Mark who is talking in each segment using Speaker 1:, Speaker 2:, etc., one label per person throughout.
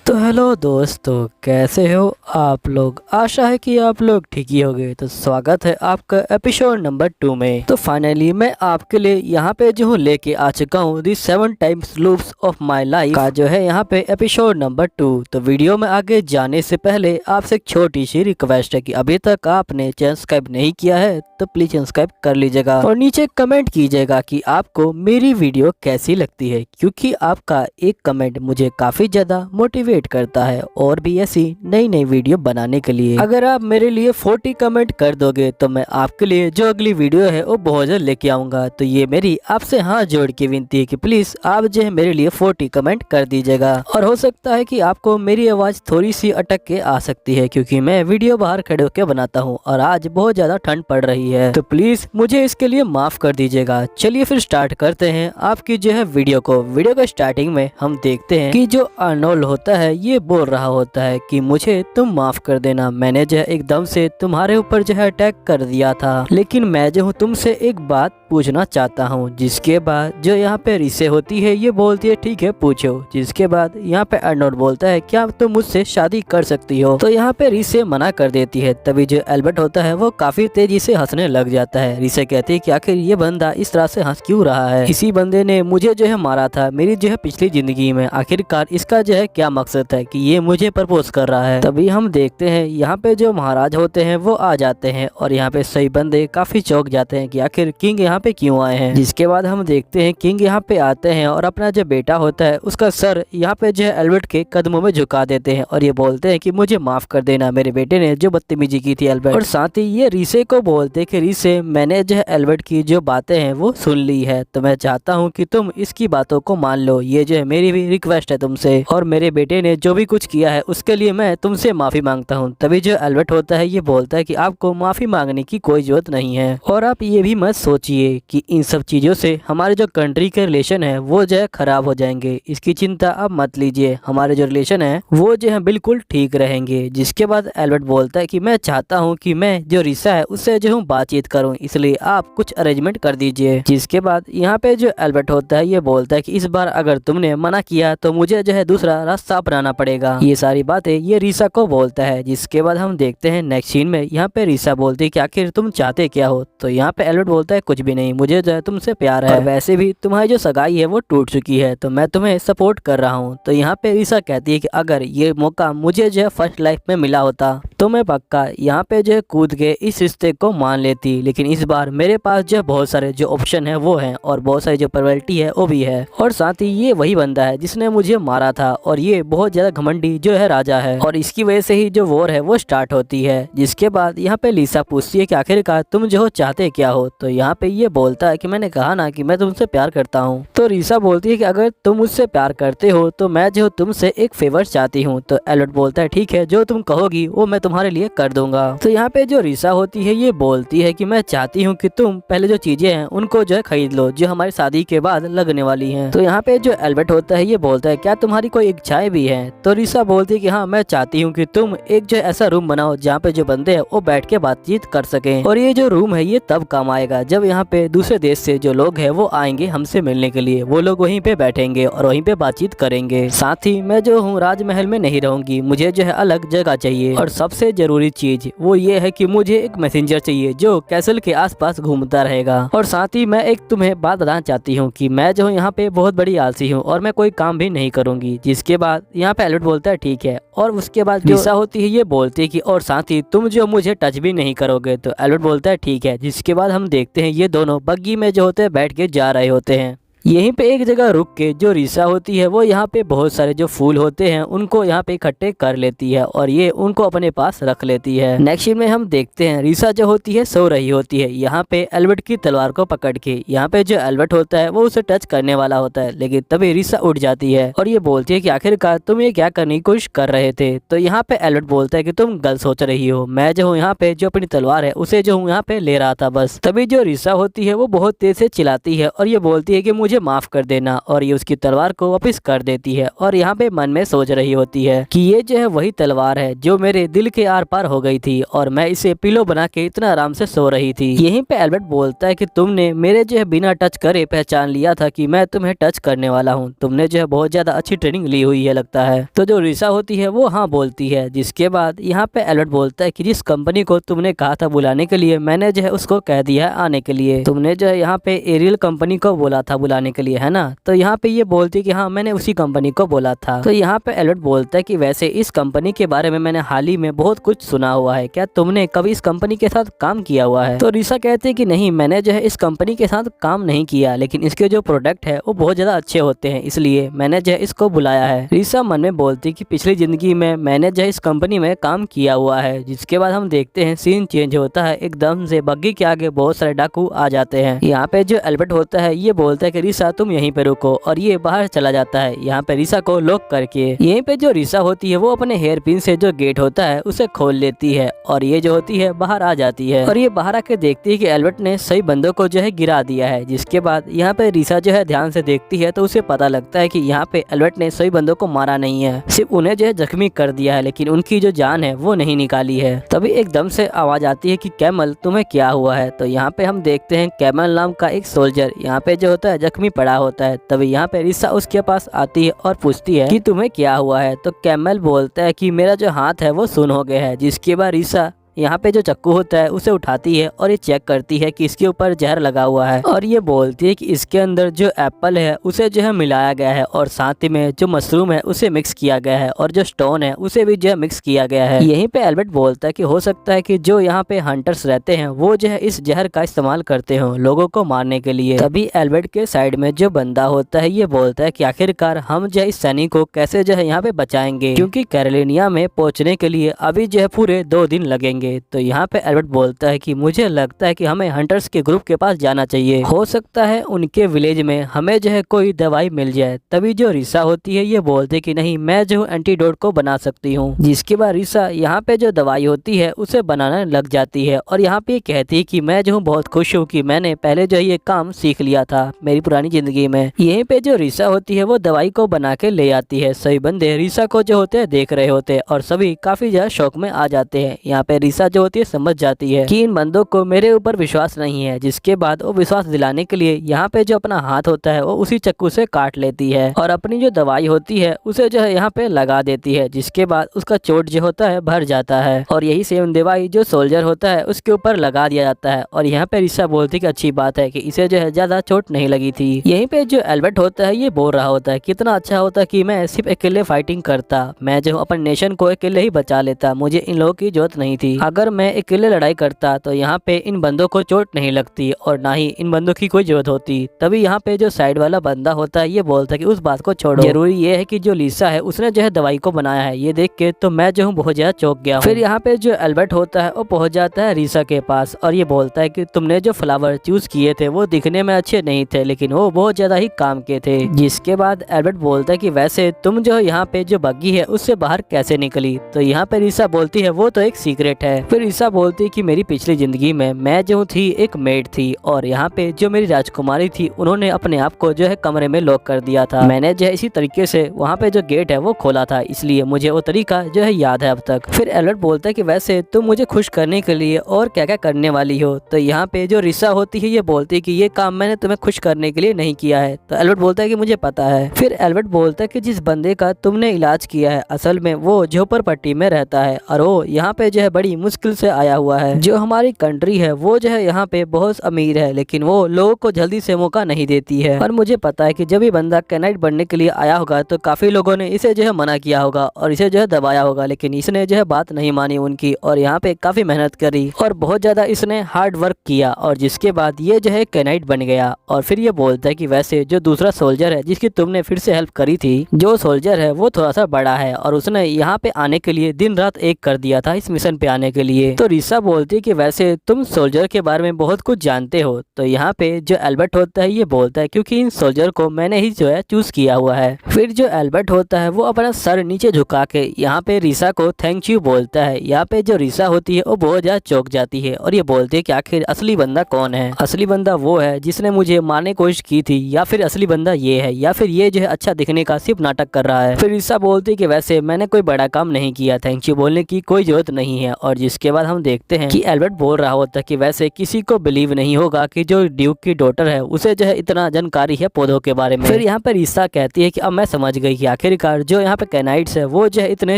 Speaker 1: तो हेलो दोस्तों, कैसे हो आप लोग। आशा है कि आप लोग ठीक ही होंगे। तो स्वागत है आपका एपिसोड नंबर 2 में। तो फाइनली मैं आपके लिए यहाँ पे जो हूँ लेके आ चुका हूँ दी 7 times loops of my life का जो है यहाँ पे एपिसोड नंबर 2। तो वीडियो में आगे जाने से पहले आपसे एक छोटी सी रिक्वेस्ट है कि अभी तक आपने चैनल सब्सक्राइब नहीं किया है तो प्लीज सब्सक्राइब कर लीजिएगा और नीचे कमेंट कीजिएगा कि आपको मेरी वीडियो कैसी लगती है, क्योंकि आपका एक कमेंट मुझे काफी ज्यादा मोटिवेट करता है और भी ऐसी नई नई वीडियो बनाने के लिए। अगर आप मेरे लिए 40 कमेंट कर दोगे तो मैं आपके लिए जो अगली वीडियो है वो बहुत जल्द लेके आऊंगा। तो ये मेरी आपसे हाथ जोड़ के विनती है कि प्लीज आप जो है मेरे लिए 40 कमेंट कर दीजिएगा। और हो सकता है कि आपको मेरी आवाज थोड़ी सी अटक के आ सकती है, क्योंकि मैं वीडियो बाहर खड़े होकर बनाता हूँ और आज बहुत ज्यादा ठंड पड़ रही है, तो प्लीज मुझे इसके लिए माफ कर दीजिएगा। चलिए फिर स्टार्ट करते हैं आपकी जो है वीडियो को। वीडियो के स्टार्टिंग में हम देखते हैं कि जो अर्नोल्ड होता है ये बोल रहा होता है कि मुझे तुम माफ कर देना, मैंने जो है एकदम से तुम्हारे ऊपर जो है अटैक कर दिया था, लेकिन मैं जो हूँ तुमसे एक बात पूछना चाहता हूँ। जिसके बाद जो यहाँ पे रिसे होती है ये बोलती है ठीक है पूछो। जिसके बाद यहाँ पे अर्नोल्ड बोलता है क्या तुम मुझसे शादी कर सकती हो, तो यहाँ पे रिसे मना कर देती है। तभी जो एल्बर्ट होता है वो काफी तेजी से हंसने लग जाता है। रिसे कहती है कि आखिर ये बंदा इस तरह से हंस क्यों रहा है, इसी बंदे ने मुझे जो है मारा था मेरी जो है पिछली जिंदगी में, आखिरकार इसका जो है क्या मकसद है कि ये मुझे प्रपोज कर रहा है। तभी हम देखते हैं यहाँ पे जो महाराज होते हैं वो आ जाते हैं और यहाँ पे सही बंदे काफी चौंक जाते हैं कि आखिर किंग यहाँ पे क्यों आए हैं। जिसके बाद हम देखते हैं किंग यहाँ पे आते हैं और अपना जो बेटा होता है उसका सर यहाँ पे जो है एल्बर्ट के कदमों में झुका देते हैं और ये बोलते हैं कि मुझे माफ कर देना, मेरे बेटे ने जो बदतमीजी की थी एल्बर्ट। और साथ ही ये रिसे को बोलते कि रिसे मैंने जो है एल्बर्ट की जो बातें हैं वो सुन ली है, तो मैं चाहता हूँ कि तुम इसकी बातों को मान लो, ये जो है मेरी भी रिक्वेस्ट है तुमसे, और मेरे बेटे ने जो भी कुछ किया है उसके लिए मैं तुमसे माफी मांगता हूँ। तभी जो एल्बर्ट होता है ये बोलता है कि आपको माफी मांगने की कोई जरूरत नहीं है और आप ये भी मत सोचिए कि इन सब चीजों से हमारे जो कंट्री के रिलेशन है वो जो है खराब हो जाएंगे, इसकी चिंता आप मत लीजिए, हमारे जो रिलेशन है वो जो है बिल्कुल ठीक रहेंगे। जिसके बाद एल्बर्ट बोलता है कि मैं चाहता हूँ कि मैं जो रिसा है उससे जो हूँ बातचीत करूँ, इसलिए आप कुछ अरेंजमेंट कर दीजिए। जिसके बाद यहाँ पे जो एल्बर्ट होता है ये बोलता है कि इस बार अगर तुमने मना किया तो मुझे जो है दूसरा रास्ता अपनाना पड़ेगा। ये सारी बातें ये रिसा को बोलता है। जिसके बाद हम देखते हैं नेक्स्ट सीन में यहाँ पे रिसा बोलती है कि आखिर तुम चाहते क्या हो, तो यहाँ पे एल्बर्ट बोलता है कुछ भी नहीं, मुझे जो है तुमसे प्यार है और वैसे भी तुम्हारी जो सगाई है वो टूट चुकी है, तो मैं तुम्हें सपोर्ट कर रहा हूँ। तो यहाँ पे रिसा कहती है कि अगर ये मौका मुझे जो है फर्स्ट लाइफ में मिला होता तो मैं पक्का यहाँ पे जो है कूद के इस रिश्ते को मान लेती, लेकिन इस बार मेरे पास जो बहुत सारे जो ऑप्शन है वो है और बहुत सारी जो प्रोबेबिलिटी है वो भी है, और साथ ही ये वही बंदा है जिसने मुझे मारा था और ये बहुत ज्यादा घमंडी जो है राजा है और इसकी वजह से ही जो वॉर है वो स्टार्ट होती है। जिसके बाद यहाँ पे लिसा पूछती है कि आखिरकार तुम जो हो चाहते क्या हो, तो यहाँ पे ये बोलता है कि मैंने कहा ना कि मैं तुमसे प्यार करता हूँ। तो रिसा बोलती है कि अगर तुम मुझसे प्यार करते हो तो मैं जो तुमसे एक फेवर चाहती हूँ। तो एल्बर्ट बोलता है ठीक है, जो तुम कहोगी वो मैं तुम्हारे लिए कर दूंगा। तो यहाँ पे जो रिसा होती है ये बोलती है कि मैं चाहती हूँ कि तुम पहले जो चीजें हैं उनको जो है खरीद लो जो हमारी शादी के बाद लगने वाली हैं। तो यहाँ पे जो एल्बर्ट होता है ये बोलता है क्या तुम्हारी कोई इच्छाएं भी हैं, तो रिसा बोलती है कि हाँ मैं चाहती हूँ कि तुम एक जो ऐसा रूम बनाओ जहाँ पे जो बंदे हैं वो बैठ के बातचीत कर सकें, और ये जो रूम है ये तब काम आएगा जब यहाँ पे दूसरे देश से जो लोग हैं वो आएंगे हमसे मिलने के लिए, वो लोग वहीं पे बैठेंगे और वहीं पे बातचीत करेंगे। साथ ही मैं जो हूँ राजमहल में नहीं रहूंगी, मुझे जो है अलग जगह चाहिए, और सबसे जरूरी चीज वो ये है कि मुझे एक मैसेंजर चाहिए जो कैसल के आसपास घूमता रहेगा। और साथ ही मैं एक तुम्हें बात बताना चाहती हूँ कि मैं जो यहाँ पे बहुत बड़ी आलसी हूँ और मैं कोई काम भी नहीं करूंगी। जिसके बाद यहाँ पे एल्बर्ट बोलता है ठीक है, और उसके बाद लिसा होती है ये बोलती है कि और साथ ही तुम जो मुझे टच भी नहीं करोगे, तो एल्बर्ट बोलता है ठीक है। जिसके बाद हम देखते हैं ये दोनों बग्गी में जो होते हैं बैठ के जा रहे होते हैं। यहीं पे एक जगह रुक के जो रिसा होती है वो यहाँ पे बहुत सारे जो फूल होते हैं उनको यहाँ पे इकट्ठे कर लेती है और ये उनको अपने पास रख लेती है। नेक्स्ट सीन में हम देखते हैं रिसा जो होती है सो रही होती है यहाँ पे एल्बर्ट की तलवार को पकड़ के। यहाँ पे जो एल्बर्ट होता है वो उसे टच करने वाला होता है, लेकिन तभी रिसा उठ जाती है और ये बोलती है कि आखिरकार तुम ये क्या करने की कोशिश कर रहे थे। तो यहाँ पे एल्बर्ट बोलता है कि तुम गलत सोच रही हो, मैं जो हूँ यहाँ पे जो अपनी तलवार है उसे जो हूँ यहाँ पे ले रहा था बस। तभी जो रिसा होती है वो बहुत तेज से चिल्लाती है और ये बोलती है कि मुझे मुझे माफ कर देना, और ये उसकी तलवार को वापस कर देती है और यहाँ पे मन में सोच रही होती है कि ये जो है वही तलवार है जो मेरे दिल के आर पार हो गई थी और मैं इसे पिलो बना के इतना आराम से सो रही थी। यहीं पे एल्बर्ट बोलता है कि तुमने मेरे जो है बिना टच करे पहचान लिया था कि मैं तुम्हें टच करने वाला हूँ, तुमने जो है बहुत ज्यादा अच्छी ट्रेनिंग ली हुई है लगता है। तो जो रिसा होती है वो हाँ बोलती है, जिसके बाद यहाँ पे एल्बर्ट बोलता है कि जिस कंपनी को तुमने कहा था बुलाने के लिए मैंने जो है उसको कह दिया है आने के लिए। तुमने जो है यहाँ पे एरियल कंपनी को बोला था बुलाने के लिए, है ना? तो यहाँ पे ये बोलती है कि हाँ मैंने उसी कंपनी को बोला था। तो यहाँ पे एल्बर्ट बोलता है कि वैसे इस कंपनी के बारे में मैंने हाल ही में बहुत कुछ सुना हुआ है, क्या तुमने कभी इस कंपनी के साथ काम किया हुआ है? तो रिसा कहती है कि नहीं, मैंने जो है इस कंपनी के साथ काम नहीं किया, लेकिन इसके जो प्रोडक्ट है वो बहुत ज्यादा अच्छे होते हैं, इसलिए मैंने जो है इसको बुलाया है। रिसा मन में बोलती कि पिछली जिंदगी में मैंने जो है इस कंपनी में काम किया हुआ है। जिसके बाद हम देखते हैं सीन चेंज होता है, एकदम से बग्गी के आगे बहुत सारे डाकू आ जाते हैं। यहाँ पे जो एल्बर्ट होता है ये बोलता है कि रिसा तुम यहीं पे रुको, और ये बाहर चला जाता है यहाँ पे रिसा को लॉक करके। यहीं पे जो रिसा होती है वो अपने हेयर पिन से जो गेट होता है उसे खोल लेती है और ये जो होती है बाहर आ जाती है, और ये बाहर आके देखती है कि एल्बर्ट ने सही बंदों को जो है गिरा दिया है। जिसके बाद यहाँ पे रिसा जो है ध्यान से देखती है तो उसे पता लगता है कि यहाँ पे एल्बर्ट ने सही बंदों को मारा नहीं है, सिर्फ उन्हें जो है जख्मी कर दिया है, लेकिन उनकी जो जान है वो नहीं निकाली है। तभी एकदम से आवाज आती है कि कैमल तुम्हें क्या हुआ है? तो यहाँ पे हम देखते हैं कैमल नाम का एक सोल्जर यहाँ पे जो होता है जख्मी पड़ा होता है। तभी यहाँ पे रिसा उसके पास आती है और पूछती है कि तुम्हें क्या हुआ है? तो कैमल बोलता है कि मेरा जो हाथ है वो सुन हो गया है। जिसके बाद रिसा यहाँ पे जो चक्कू होता है उसे उठाती है और ये चेक करती है कि इसके ऊपर जहर लगा हुआ है, और ये बोलती है कि इसके अंदर जो एप्पल है उसे जो है मिलाया गया है और साथ में जो मशरूम है उसे मिक्स किया गया है और जो स्टोन है उसे भी जो है मिक्स किया गया है। यहीं पे एल्बर्ट बोलता है कि हो सकता है कि जो यहाँ पे हंटर्स रहते हैं वो जो है इस जहर का इस्तेमाल करते हो लोगों को मारने के लिए। तभी एल्बर्ट के साइड में जो बंदा होता है ये बोलता है कि आखिरकार हम जो है इस सैनिक को कैसे जो है यहाँ पे बचाएंगे, क्योंकि कैरोलिनिया में पहुंचने के लिए अभी जो है पूरे 2 दिन लगेंगे। तो यहाँ पे एल्बर्ट बोलता है कि मुझे लगता है कि हमें हंटर्स के ग्रुप के पास जाना चाहिए, हो सकता है उनके विलेज में हमें जो है कोई दवाई मिल जाए। तभी जो रिसा होती है ये बोलते है कि नहीं, मैं जो एंटीडोट को बना सकती हूँ। जिसके बाद रिसा यहाँ पे जो दवाई होती है उसे बनाने लग जाती है और यहाँ पे कहती है कि मैं जो हूँ बहुत खुश हूँ कि मैंने पहले जो ये काम सीख लिया था मेरी पुरानी जिंदगी में। यहीं पे जो रिसा होती है वो दवाई को बना के ले आती है। सभी बंदे रिसा को जो होते हैं देख रहे होते हैं और सभी काफी ज्यादा शौक में आ जाते हैं। यहाँ पे रिसा जो होती है समझ जाती है कि इन बंदों को मेरे ऊपर विश्वास नहीं है। जिसके बाद वो विश्वास दिलाने के लिए यहाँ पे जो अपना हाथ होता है वो उसी चक्कू से काट लेती है और अपनी जो दवाई होती है उसे जो है यहाँ पे लगा देती है। जिसके बाद उसका चोट जो होता है भर जाता है और यही सेम दवाई जो सोल्जर होता है उसके ऊपर लगा दिया जाता है। और यहाँ पे रिसा बोलती कि अच्छी बात है कि इसे जो है ज्यादा चोट नहीं लगी थी। यहीं पे जो एल्बर्ट होता है ये बोल रहा होता है कितना अच्छा होता कि मैं सिर्फ अकेले फाइटिंग करता, मैं जो अपने नेशन को अकेले ही बचा लेता, मुझे इन लोगों की जरूरत नहीं थी। अगर मैं अकेले लड़ाई करता तो यहाँ पे इन बंदों को चोट नहीं लगती और ना ही इन बंदों की कोई जरूरत होती। तभी यहाँ पे जो साइड वाला बंदा होता है ये बोलता है कि उस बात को छोड़ो, जरूरी ये है कि जो लिसा है उसने जो है दवाई को बनाया है, ये देख के तो मैं जो हूँ बहुत ज्यादा चौंक गया। फिर यहाँ पे जो एल्बर्ट होता है वो पहुंच जाता है रिसा के पास और ये बोलता है कि तुमने जो फ्लावर चूज किए थे वो दिखने में अच्छे नहीं थे लेकिन वो बहुत ज्यादा ही काम के थे। जिसके बाद एल्बर्ट बोलता है कि वैसे तुम जो यहाँ पे जो बग्गी है उससे बाहर कैसे निकली? तो यहाँ पे रिसा बोलती है वो तो एक सीक्रेट है। फिर रिसा बोलती है कि मेरी पिछली जिंदगी में मैं जो थी एक मेड थी और यहाँ पे जो मेरी राजकुमारी थी उन्होंने अपने आप को जो है कमरे में लॉक कर दिया था। मैंने जो है इसी तरीके से वहाँ पे जो गेट है वो खोला था, इसलिए मुझे वो तरीका जो है याद है अब तक। फिर एल्बर्ट बोलता है कि वैसे तुम मुझे खुश करने के लिए और क्या क्या करने वाली हो? तो यहाँ पे जो रिसा होती है ये बोलती है कि ये काम मैंने तुम्हें खुश करने के लिए नहीं किया है। तो एल्बर्ट बोलता है कि मुझे पता है। फिर एल्बर्ट बोलता है कि जिस बंदे का तुमने इलाज किया है असल में वो झोपड़पट्टी में रहता है और वो यहाँ पे जो है बड़ी मुश्किल से आया हुआ है। जो हमारी कंट्री है वो जो है यहाँ पे बहुत अमीर है लेकिन वो लोगों को जल्दी से मौका नहीं देती है। और मुझे पता है कि जब ये बंदा कैनाइट बनने के लिए आया होगा तो काफी लोगों ने इसे जो है मना किया होगा और इसे जो है दबाया होगा, लेकिन इसने जो है बात नहीं मानी उनकी और यहाँ पे काफी मेहनत करी और बहुत ज्यादा इसने हार्ड वर्क किया और जिसके बाद ये जो है कैनाइट बन गया। और फिर ये बोलता है कि वैसे जो दूसरा सोल्जर है जिसकी तुमने फिर से हेल्प करी थी, जो सोल्जर है वो थोड़ा सा बड़ा है और उसने यहाँ पे आने के लिए दिन रात एक कर दिया था इस मिशन पे आने करने के लिए। तो रिसा बोलती है कि वैसे तुम सोल्जर के बारे में बहुत कुछ जानते हो। तो यहाँ पे जो एल्बर्ट होता है ये बोलता है क्योंकि इन सोल्जर को मैंने ही जो है चूज किया हुआ है। फिर जो एल्बर्ट होता है वो अपना सर नीचे झुका के यहाँ पे रिसा को थैंक यू बोलता है। यहाँ पे जो रिसा होती है वो बहुत ज्यादा चौंक जाती है और ये बोलती है कि आखिर असली बंदा कौन है। असली बंदा वो है जिसने मुझे मारने की कोशिश की थी, या फिर असली बंदा ये है, या फिर ये जो है अच्छा दिखने का सिर्फ नाटक कर रहा है। फिर रिसा बोलती है कि वैसे मैंने कोई बड़ा काम नहीं किया, थैंक यू बोलने की कोई जरूरत नहीं है। और जिसके बाद हम देखते हैं कि एल्बर्ट बोल रहा होता है कि वैसे किसी को बिलीव नहीं होगा कि जो ड्यूक की डॉटर है उसे जो है इतना जानकारी है पौधों के बारे में। फिर यहाँ पे रिसा कहती है कि अब मैं समझ गई कि आखिरकार जो यहाँ पे कैनाइट्स है वो जो है इतने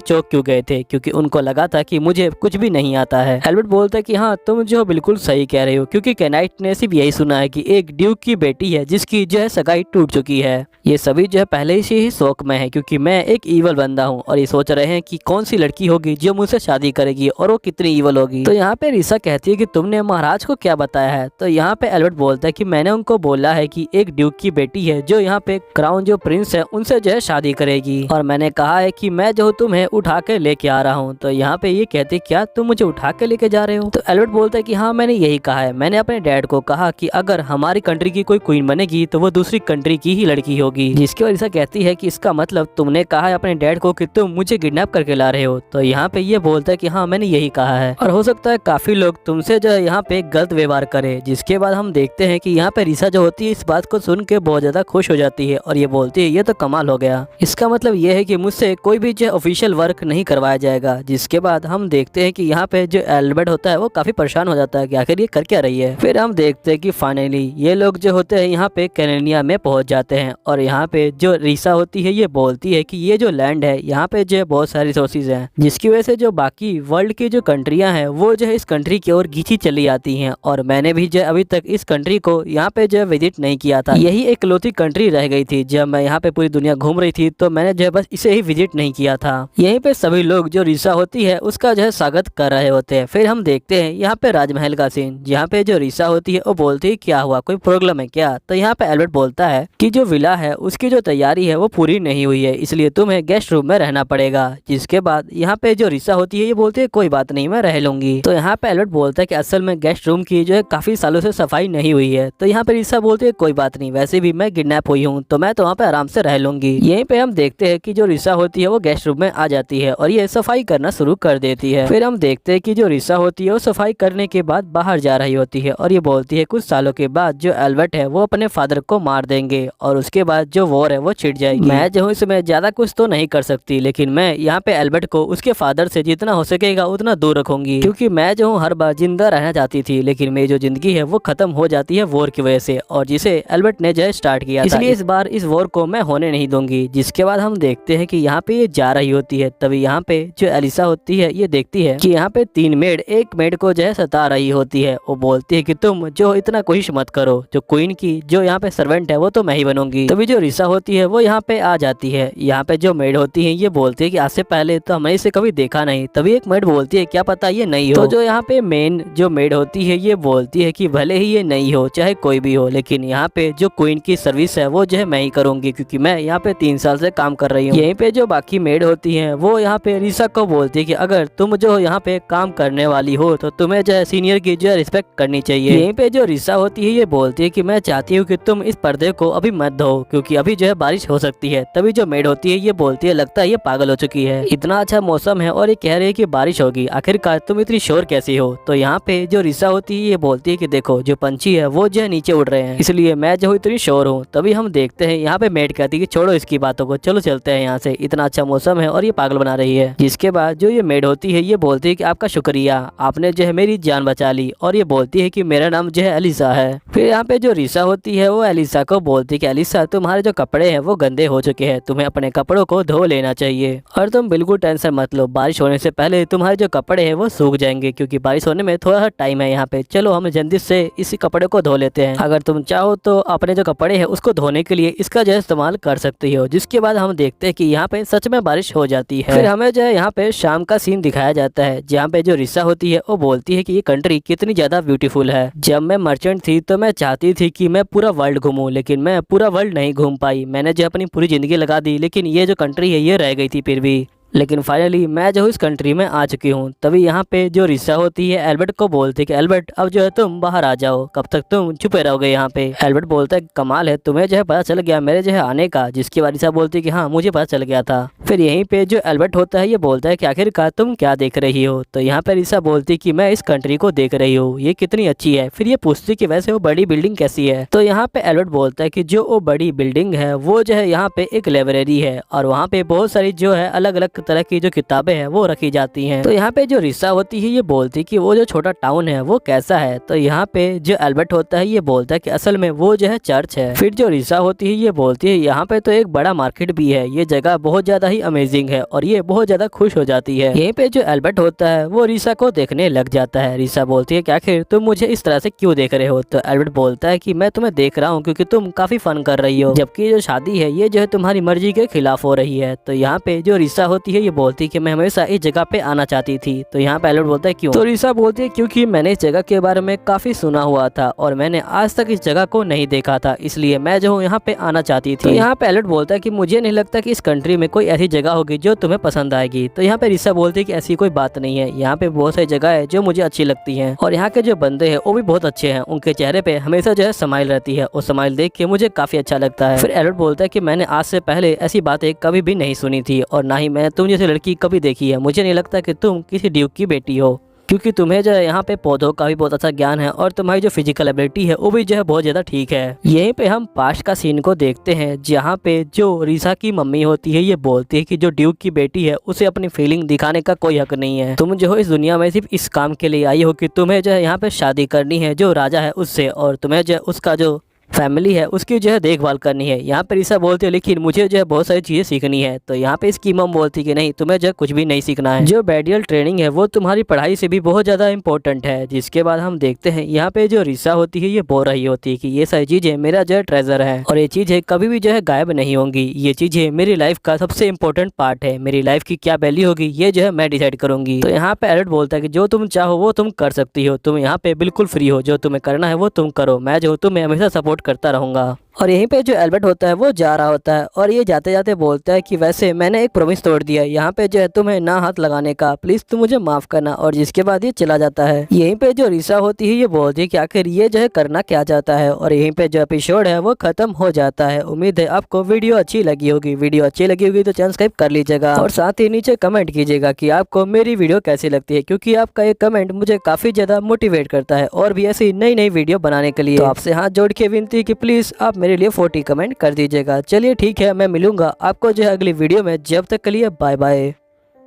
Speaker 1: चौंक क्यों गए थे, क्योंकि उनको लगा था कि मुझे कुछ भी नहीं आता है। एल्बर्ट बोलता है कि हाँ तुम जो बिल्कुल सही कह रहे हो, क्योंकि कैनाइट ने सिर्फ यही सुना है कि एक ड्यूक की बेटी है जिसकी जो है सगाई टूट चुकी है। ये सभी जो है पहले से ही शौक में है क्योंकि मैं एक ईवल बंदा हूँ, और ये सोच रहे हैं कि कौन सी लड़की होगी जो मुझसे शादी करेगी और वो कितनी ईवल होगी। तो यहाँ पे रिसा कहती है कि तुमने महाराज को क्या बताया है। तो यहाँ पे एल्बर्ट बोलता है कि मैंने उनको बोला है कि एक ड्यूक की बेटी है जो यहाँ पे क्राउन जो प्रिंस है उनसे जो है शादी करेगी, और मैंने कहा है कि मैं जो तुम्हें उठा के लेके आ रहा हूँ। तो यहाँ पे ये कहते क्या तुम मुझे उठा के लेके जा रहे हो। तो एल्बर्ट बोलता है कि हाँ मैंने यही कहा है, मैंने अपने डैड को कहा कि अगर हमारी कंट्री की कोई क्वीन बनेगी तो वो दूसरी कंट्री की ही लड़की होगी। जिसकी वजह से कहती है कि इसका मतलब तुमने कहा है अपने डैड को कि तुम मुझे किडनैप करके ला रहे हो। तो यहाँ पे ये बोलता है कि हाँ मैंने यही कहा है, और हो सकता है काफी लोग तुमसे जो है यहाँ पे गलत व्यवहार करे। जिसके बाद हम देखते हैं कि यहाँ पे रिसा जो होती है इस बात को सुन के बहुत ज्यादा खुश हो जाती है और ये बोलती है ये तो कमाल हो गया, इसका मतलब ये है कि मुझसे कोई भी जो ऑफिशियल वर्क नहीं करवाया जाएगा। जिसके बाद हम देखते हैं कि यहाँ पे जो एल्बर्ट होता है वो काफी परेशान हो जाता है कि आखिर ये कर क्या रही है। फिर हम देखते हैं कि फाइनली ये लोग जो होते हैं यहाँ पे कैनेनिया में पहुंच जाते हैं, और यहाँ पे जो रिसा होती है ये बोलती है कि ये जो लैंड है यहाँ पे जो बहुत सारी रिसोर्सेज हैं, जिसकी वजह से जो बाकी वर्ल्ड की जो कंट्रियां हैं वो जो है इस कंट्री की ओर खींची चली आती हैं। और मैंने भी जो अभी तक इस कंट्री को यहाँ पे जो विजिट नहीं किया था, यही एक इकलौती कंट्री रह गई थी। जब मैं यहाँ पे पूरी दुनिया घूम रही थी तो मैंने जो है बस इसे ही विजिट नहीं किया था। यहीं पे सभी लोग जो रिसा होती है उसका जो है स्वागत कर रहे होते हैं। फिर हम देखते हैं यहाँ पे राजमहल का सीन, जहाँ पे जो रिसा होती है वो बोलती है क्या हुआ, कोई प्रॉब्लम है क्या। तो यहाँ पे एल्बर्ट बोलता है कि जो विला है उसकी जो तैयारी है वो पूरी नहीं हुई है, इसलिए तुम्हें गेस्ट रूम में रहना पड़ेगा। जिसके बाद यहाँ पे जो रिसा होती है ये बोलती है कोई बात नहीं मैं रह लूंगी। तो यहाँ पे एल्बर्ट बोलता है कि असल में गेस्ट रूम की जो है काफी सालों से सफाई नहीं हुई है। तो यहाँ पे रिसा बोलती है कोई बात नहीं, वैसे भी मैं किडनैप हुई हूँ तो मैं तो वहाँ पे आराम से रह लूंगी। यहीं पे हम देखते हैं कि जो रिसा होती है वो गेस्ट रूम में आ जाती है और ये सफाई करना शुरू कर देती है। फिर हम देखते हैं कि जो रिसा होती है वो सफाई करने के बाद बाहर जा रही होती है और ये बोलती है कुछ सालों के बाद जो एल्बर्ट है वो अपने फादर को मार देंगे और उसके बाद जो वॉर है वो छिड़ जाएगी। मैं जो हूँ इसमें ज्यादा कुछ तो नहीं कर सकती, लेकिन मैं यहाँ पे एल्बर्ट को उसके फादर से जितना हो सकेगा उतना दूर रखूंगी, क्योंकि मैं जो हूँ हर बार जिंदा रहना चाहती थी, लेकिन मेरी जो जिंदगी है वो खत्म हो जाती है वॉर की वजह से, और जिसे एल्बर्ट ने जो है स्टार्ट किया था। इसलिए इस बार इस वॉर को मैं होने नहीं दूंगी। जिसके बाद हम देखते हैं कि यहाँ पे ये जा रही होती है, तभी यहाँ पे जो एलिसा होती है ये देखती है कि यहाँ पे 3 मेड एक मेड को जो है सता रही होती है। वो बोलती है कि तुम जो इतना कोशिश मत करो, जो क्वीन की जो यहाँ पे सर्वेंट है वो तो मैं ही बनूंगी। तभी जो रिसा होती है वो यहाँ पे आ जाती है। यहाँ पे जो मेड होती है ये बोलती है कि आज से पहले तो हमने इसे कभी देखा नहीं। तभी एक मेड बोलती है क्या पता ये नहीं हो। तो जो यहाँ पे मेन जो मेड होती है ये बोलती है कि भले ही ये नहीं हो चाहे कोई भी हो, लेकिन यहाँ पे जो क्वीन की सर्विस है वो जो है मैं ही करूंगी, क्योंकि मैं यहाँ पे 3 साल से काम कर रही हूँ। यहीं पे जो बाकी मेड होती है वो यहाँ पे रिसा को बोलती है कि अगर तुम जो यहाँ पे काम करने वाली हो तो तुम्हें जो है सीनियर की जो है रिस्पेक्ट करनी चाहिए। यहीं पे जो रिसा होती है ये बोलती है कि मैं चाहती हूँ कि तुम इस पर्दे को अभी मत धो, क्योंकि अभी जो है बारिश हो सकती है। तभी जो मेड होती है ये बोलती है लगता है ये पागल हो चुकी है, इतना अच्छा मौसम है और ये कह रही है कि बारिश होगी, आखिरकार तुम इतनी शोर कैसी हो। तो यहाँ पे जो रिसा होती है ये बोलती है कि देखो जो पंछी है वो जो है नीचे उड़ रहे हैं, इसलिए मैं जो इतनी शोर हूँ। तभी हम देखते हैं यहाँ पे मेड कहती है कि छोड़ो इसकी बातों को, चलो चलते हैं यहाँ से, इतना अच्छा मौसम है और ये पागल बना रही है। जिसके बाद जो ये मेड होती है ये बोलती है कि आपका शुक्रिया, आपने जो है मेरी जान बचा ली, और ये बोलती है कि मेरा नाम जो है एलिसा है। फिर यहाँ पे जो रिसा होती है वो एलिसा को बोलती है कि एलिसा तुम्हारे जो कपड़े हैं वो गंदे हो चुके हैं, तुम्हें अपने कपड़ों को धो लेना चाहिए, और तुम बिल्कुल टेंशन मत लो, बारिश होने से पहले तुम्हारे जो कपड़े हैं वो सूख जाएंगे, क्योंकि बारिश होने में थोड़ा सा टाइम है यहाँ पे। चलो हम जल्दी से इसी कपड़े को धो लेते हैं, अगर तुम चाहो तो अपने जो कपड़े हैं उसको धोने के लिए इसका जो है इस्तेमाल कर सकती हो। जिसके बाद हम देखते हैं कि यहाँ पे सच में बारिश हो जाती है। फिर हमें जो है यहाँ पे शाम का सीन दिखाया जाता है, जहाँ पे जो रिसा होती है वो बोलती है कि ये कंट्री कितनी ज्यादा ब्यूटीफुल है। जब मैं मर्चेंट थी तो मैं चाहती थी कि मैं पूरा वर्ल्ड घूमूं, लेकिन मैं पूरा वर्ल्ड नहीं घूम पाई, मैंने जो अपनी पूरी जिंदगी लगा दी, लेकिन ये जो कंट्री है ये रह गई थी फिर भी। लेकिन फाइनली मैं जो इस कंट्री में आ चुकी हूँ। तभी यहाँ पे जो रिसा होती है एल्बर्ट को बोलती है कि एल्बर्ट अब जो है तुम बाहर आ जाओ, कब तक तुम छुपे रहोगे यहाँ पे। एल्बर्ट बोलता है कमाल है, तुम्हें जो है पता चल गया मेरे जो है आने का। जिसके बाद रिसा बोलती है कि हाँ मुझे पता चल गया था। फिर यहीं पे जो एल्बर्ट होता है ये बोलता है कि आखिरकार तुम क्या देख रही हो। तो यहाँ पे रिसा बोलती है कि मैं इस कंट्री को देख रही हूँ, ये कितनी अच्छी है। फिर ये पूछती कि वैसे वो बड़ी बिल्डिंग कैसी है। तो यहाँ पे एल्बर्ट बोलता है कि जो वो बड़ी बिल्डिंग है वो जो है यहाँ पे एक लाइब्रेरी है और वहाँ पे बहुत सारी जो है अलग अलग तरह की जो किताबें हैं वो रखी जाती हैं। तो यहाँ पे जो रिसा होती है ये बोलती कि वो जो छोटा टाउन है वो कैसा है। तो यहाँ पे जो एल्बर्ट होता है ये बोलता है कि असल में वो जो है चर्च है। फिर जो रिसा होती है ये बोलती है यहाँ पे तो एक बड़ा मार्केट भी है, ये जगह बहुत ज्यादा ही अमेजिंग है और ये बहुत ज्यादा खुश हो जाती है। यहीं पे जो एल्बर्ट होता है वो रिसा को देखने लग जाता है। रिसा बोलती है कि आखिर तुम मुझे इस तरह से क्यों देख रहे हो। तो एल्बर्ट बोलता है कि मैं तुम्हें देख रहा हूँ क्योंकि तुम काफी फन कर रही हो, जबकि जो शादी है ये जो है तुम्हारी मर्जी के खिलाफ हो रही है। तो यहाँ पे जो रिसा होती है ये बोलती है कि मैं हमेशा इस जगह पे आना चाहती थी। तो यहाँ पे एल्बर्ट बोलता है क्यों। तो रिसा बोलती है क्योंकि मैंने इस जगह के बारे में काफी सुना हुआ था और मैंने आज तक इस जगह को नहीं देखा था, इसलिए मैं जो हूँ यहाँ पे आना चाहती थी। तो यहाँ पे एल्बर्ट बोलता है कि मुझे नहीं लगता कि इस कंट्री में कोई ऐसी जगह होगी जो तुम्हें पसंद आएगी। तो यहाँ पे रिसा बोलती है कि ऐसी कोई बात नहीं है, यहाँ पे बहुत सारी जगह है जो मुझे अच्छी लगती है और यहाँ के जो बंदे हैं वो भी बहुत अच्छे हैं, उनके चेहरे पे हमेशा जो है स्माइल रहती है और स्माइल देख के मुझे काफी अच्छा लगता है। फिर एल्बर्ट बोलता है कि मैंने आज से पहले ऐसी बातें कभी भी नहीं सुनी थी और ना ही मैंने तुम जैसी लड़की कभी देखी है। मुझे नहीं लगता कि तुम किसी ड्यूक की बेटी हो, क्योंकि तुम्हें जो है यहाँ पे पौधों का भी बहुत अच्छा ज्ञान है और तुम्हारी जो फिजिकल एबिलिटी है वो भी जो है बहुत ज्यादा ठीक है। यहीं पे हम पास्ट का सीन को देखते हैं जहाँ पे जो रिसा की मम्मी होती है ये बोलती है कि जो ड्यूक की बेटी है उसे अपनी फीलिंग दिखाने का कोई हक नहीं है। तुम जो हो इस दुनिया में सिर्फ इस काम के लिए आई हो कि तुम्हें जो है यहाँ पे शादी करनी है जो राजा है उससे, और तुम्हें जो है उसका जो फैमिली है उसकी जो है देखभाल करनी है। यहाँ पे रिसा बोलती है लेकिन मुझे जो है बहुत सारी चीजें सीखनी है। तो यहाँ पे इसकी मम बोलती है कि नहीं, तुम्हें जो है कुछ भी नहीं सीखना है, जो बैडियल ट्रेनिंग है वो तुम्हारी पढ़ाई से भी बहुत ज्यादा इंपॉर्टेंट है। जिसके बाद हम देखते हैं यहाँ पे जो रिसा होती है ये बोल रही होती है कि ये सारी चीजें मेरा जो है ट्रेजर है और ये चीजें कभी भी जो है गायब नहीं होंगी। ये चीजें मेरी लाइफ का सबसे इंपॉर्टेंट पार्ट है, मेरी लाइफ की क्या वैल्यू होगी ये जो है मैं डिसाइड करूंगी। तो यहाँ पे एल्बर्ट बोलता है कि जो तुम चाहो वो तुम कर सकती हो, तुम यहाँ पे बिल्कुल फ्री हो, जो तुम्हें करना है वो तुम करो, मैं जो तुम्हें हमेशा सपोर्ट करता रहूंगा। और यहीं पे जो एल्बर्ट होता है वो जा रहा होता है और ये जाते जाते बोलता है कि वैसे मैंने एक प्रॉमिस तोड़ दिया है, यहाँ पे जो है तुम्हें ना हाथ लगाने का, प्लीज तुम मुझे माफ करना। और जिसके बाद ये चला जाता है। यहीं पे जो रिसा होती है ये बोलती है कि आखिर ये जो है करना क्या चाहता है और यहीं पे जो एपिसोड है वो खत्म हो जाता है। उम्मीद है आपको वीडियो अच्छी लगी होगी। वीडियो अच्छी लगी होगी तो चैनल सब्सक्राइब कर लीजिएगा और साथ ही नीचे कमेंट कीजिएगा कि आपको मेरी वीडियो कैसी लगती है, क्योंकि आपका एक कमेंट मुझे काफी ज्यादा मोटिवेट करता है और भी ऐसी नई नई वीडियो बनाने के लिए। तो आपसे हाथ जोड़ के विनती कि प्लीज आप मेरे लिए 40 कमेंट कर दीजिएगा। चलिए ठीक है, मैं मिलूंगा आपको जो है अगली वीडियो में। जब तक के लिए बाय बाय।